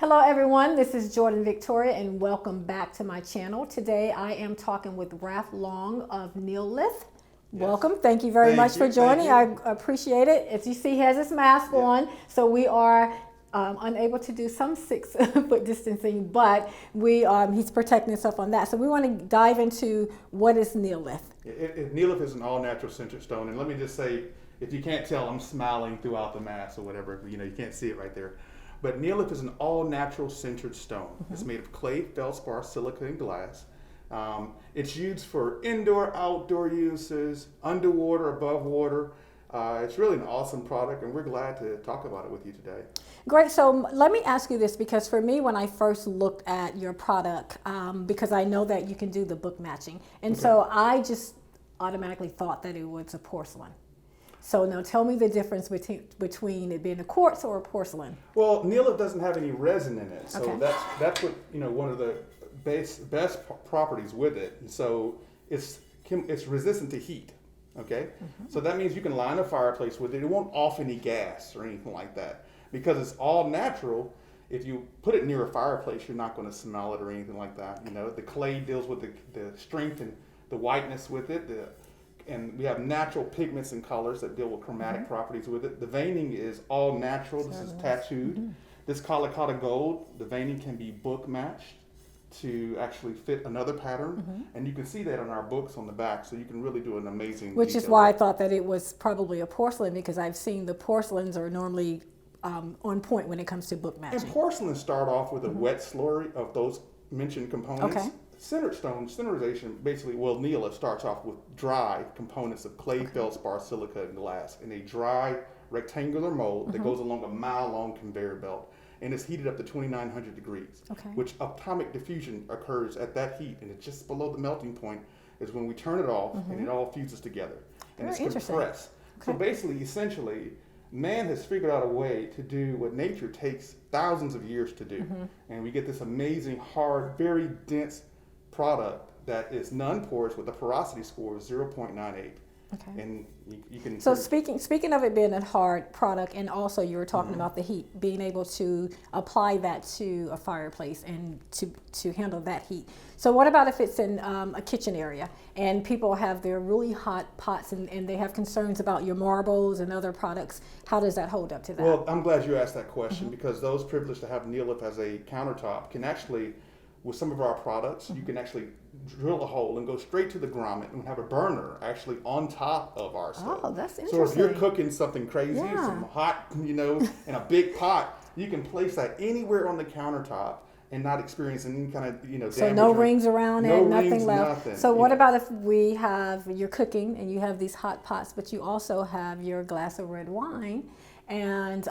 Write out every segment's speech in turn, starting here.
Hello everyone, this is Jordan Victoria and welcome back to my channel. Today I am talking with Raf Long of Neolith. Yes. Welcome, thank you very much for joining. I appreciate it. As you see, he has his mask on, so we are unable to do some 6 foot distancing, but he's protecting himself on that. So we want to dive into what is Neolith. Neolith is an all-natural sintered stone, and let me just say, if you can't tell, I'm smiling throughout the mask or whatever. You know, you can't see it right there. But Neolith is an all-natural sintered stone. Mm-hmm. It's made of clay, feldspar, silica, and glass. It's used for indoor, outdoor uses, underwater, above water. It's really an awesome product, and we're glad to talk about it with you today. Great. So let me ask you this, because for me, when I first looked at your product, because I know that you can do the book matching, and so I just automatically thought that it was a porcelain. So now tell me the difference between it being a quartz or a porcelain. Well, Neolith doesn't have any resin in it, so that's what, you know, one of the best properties with it. So it's resistant to heat. Okay, so that means you can line a fireplace with it. It won't off any gas or anything like that because it's all natural. If you put it near a fireplace, you're not going to smell it or anything like that. You know, the clay deals with the strength and the whiteness with it. And we have natural pigments and colors that deal with chromatic properties with it. The veining is all natural. This is tattooed. This Kalikata gold, the veining can be book matched to actually fit another pattern. And you can see that on our books on the back, so you can really do an amazing Which is why I thought that it was probably a porcelain, because I've seen the porcelains are normally on point when it comes to book matching. And porcelains start off with a wet slurry of those mentioned components. Okay. Centered stone, centerization, basically, well, Neolith starts off with dry components of clay, feldspar, silica, and glass in a dry rectangular mold that goes along a mile-long conveyor belt, and it's heated up to 2,900 degrees, which atomic diffusion occurs at that heat, and it's just below the melting point is when we turn it off, and it all fuses together, and it's compressed. So basically, essentially, man has figured out a way to do what nature takes thousands of years to do, and we get this amazing, hard, very dense product that is non-porous with a porosity score of 0.98. Okay. And you can. So speaking of it being a hard product, and also you were talking about the heat, being able to apply that to a fireplace and to handle that heat. So what about if it's in a kitchen area and people have their really hot pots and they have concerns about your marbles and other products? How does that hold up to that? Well, I'm glad you asked that question because those privileged to have Neolith as a countertop can actually, with some of our products, you can actually drill a hole and go straight to the grommet and have a burner actually on top of our stove. Oh, that's interesting. So if you're cooking something crazy, some hot, in a big pot, you can place that anywhere on the countertop and not experience any kind of, damage. So no rings around it, nothing left. Nothing, so what about if you're cooking and you have these hot pots, but you also have your glass of red wine and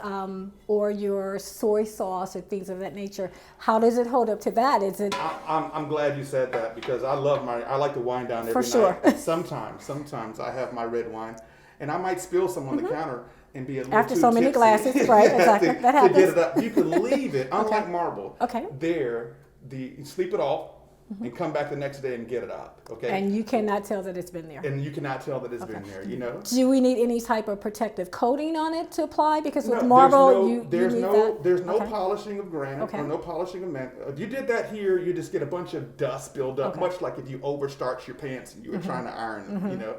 or your soy sauce or things of that nature? How does it hold up to that? Is it? I'm glad you said that because I like to wind down every night. And sometimes I have my red wine, and I might spill some on the counter and be a little after too so many tipsy. glasses, right? Exactly. That happens. To get it up, you can leave it. Unlike marble, you sleep it off. And come back the next day and get it up, okay? And you cannot tell that it's been there. And you cannot tell that it's been there, Do we need any type of protective coating on it to apply? Because with marble, there's no polishing of granite or no polishing of man. If you did that here, you just get a bunch of dust build up, much like if you overstarch your pants and you were trying to iron them,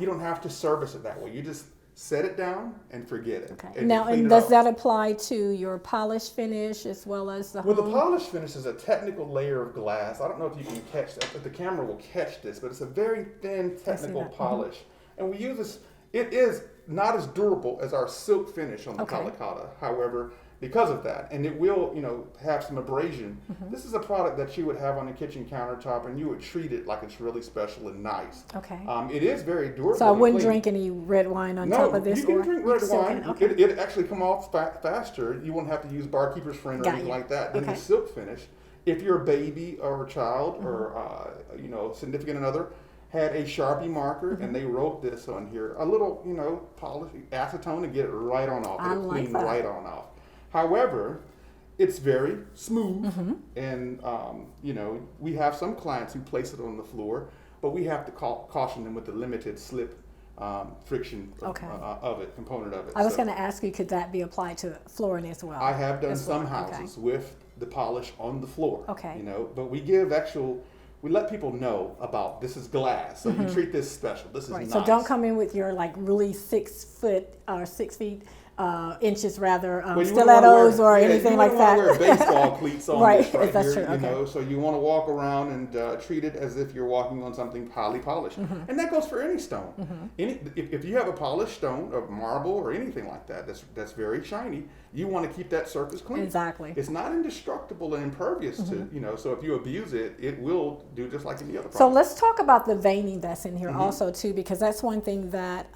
you don't have to service it that way. You just set it down and forget it. Okay. And does that apply to your polish finish as well as the home? Well, the polish finish is a technical layer of glass. I don't know if you can catch that, if the camera will catch this, but it's a very thin technical polish. And we use this, it is not as durable as our silk finish on the Kalikata. However, because of that, and it will, have some abrasion. This is a product that you would have on the kitchen countertop, and you would treat it like it's really special and nice. Okay. It is very durable. So I wouldn't drink any red wine on top of this. You can drink red wine. It actually come off faster. You won't have to use barkeeper's friend or anything like that. Then the silk finish, if you're a baby or a child or significant another had a Sharpie marker and they wrote this on here, a little polish acetone to get it right on off. It'll clean right on off. However, it's very smooth, and we have some clients who place it on the floor, but we have to caution them with the limited slip friction Okay. component of it. I was So going to ask you, could that be applied to flooring as well? I have done As some well, okay. houses with the polish on the floor. Okay. You know, but we let people know about this is glass, so you treat this special. This is Right. nice. So don't come in with your like really 6 foot or 6 feet inches rather Well, you stilettos wanna wear, or yeah, anything you like that. You want to wear baseball cleats on Right, this right that's here, true, you okay. know. So you want to walk around and treat it as if you're walking on something highly polished, and that goes for any stone. If you have a polished stone of marble or anything like that, that's very shiny. You want to keep that surface clean. Exactly. It's not indestructible and impervious to, you know. So if you abuse it, it will do just like any other product. So let's talk about the veining that's in here also too, because that's one thing that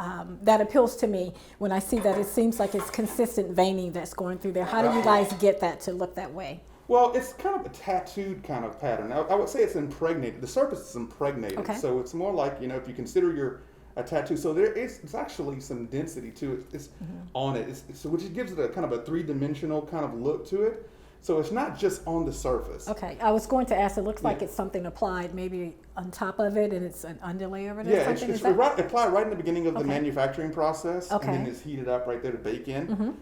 that appeals to me when I see that it seems like it's consistent veining that's going through there. How do you guys get that to look that way? Well, it's kind of a tattooed kind of pattern. I would say it's impregnated. The surface is impregnated. Okay. So it's more like, you know, if you consider a tattoo. So it's actually some density to it. It's on it. So which gives it a kind of a three-dimensional kind of look to it. So it's not just on the surface. Okay, I was going to ask, it looks like Yeah. it's something applied maybe on top of it and it's an underlay of it or Yeah, something? it's Is that- applied right in the beginning of the Okay. manufacturing process, Okay. and then it's heated up right there to bake in.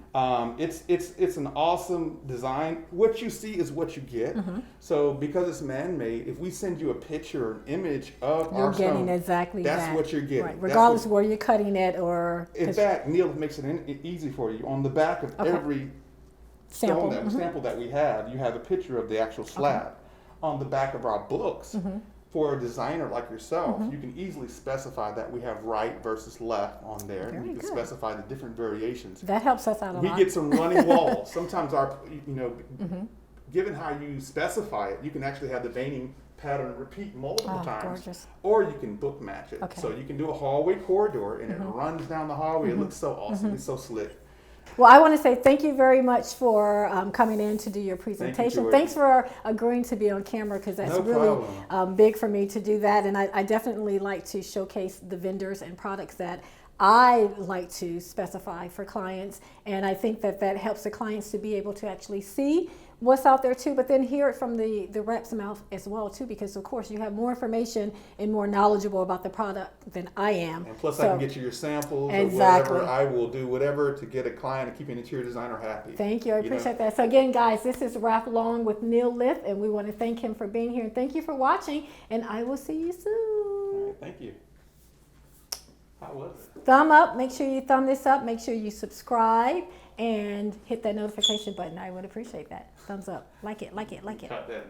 It's an awesome design. What you see is what you get. So because it's man-made, if we send you a picture or an image of You're our getting stone, exactly that's that. what you're getting. Right, That's regardless what- of where you're cutting it or... In 'cause fact, Neolith makes it easy for you. On the back of Okay. every sample. sample that we have, you have a picture of the actual slab. On the back of our books, for a designer like yourself, you can easily specify that we have right versus left on there, and Very you can good. specify the different variations. That helps us out a We lot. get some running walls. Sometimes given how you specify it, you can actually have the veining pattern repeat multiple Oh, times, gorgeous. or you can book match it. Okay. So you can do a hallway corridor, and it runs down the hallway. It looks so awesome. It's so slick. Well, I want to say thank you very much for coming in to do your presentation. Jordan. Thanks for agreeing to be on camera because that's No really problem. big for me to do that. And I definitely like to showcase the vendors and products that I like to specify for clients. And I think that that helps the clients to be able to actually see what's out there too, but then hear it from the rep's mouth as well too, because of course you have more information and more knowledgeable about the product than I am. And plus, So- I can get you your samples Exactly. or whatever. I will do whatever to get a client and keep an interior designer happy. Thank you. I You know? appreciate that. So again, guys, this is Ralph Long with Neolith, and we want to thank him for being here. And thank you for watching, and I will see you All soon. right, thank you. How was it? Thumb up. Make sure you thumb this up. Make sure you subscribe and hit that notification button. I would appreciate that. Thumbs up. Like it, like it, like it. Cut that.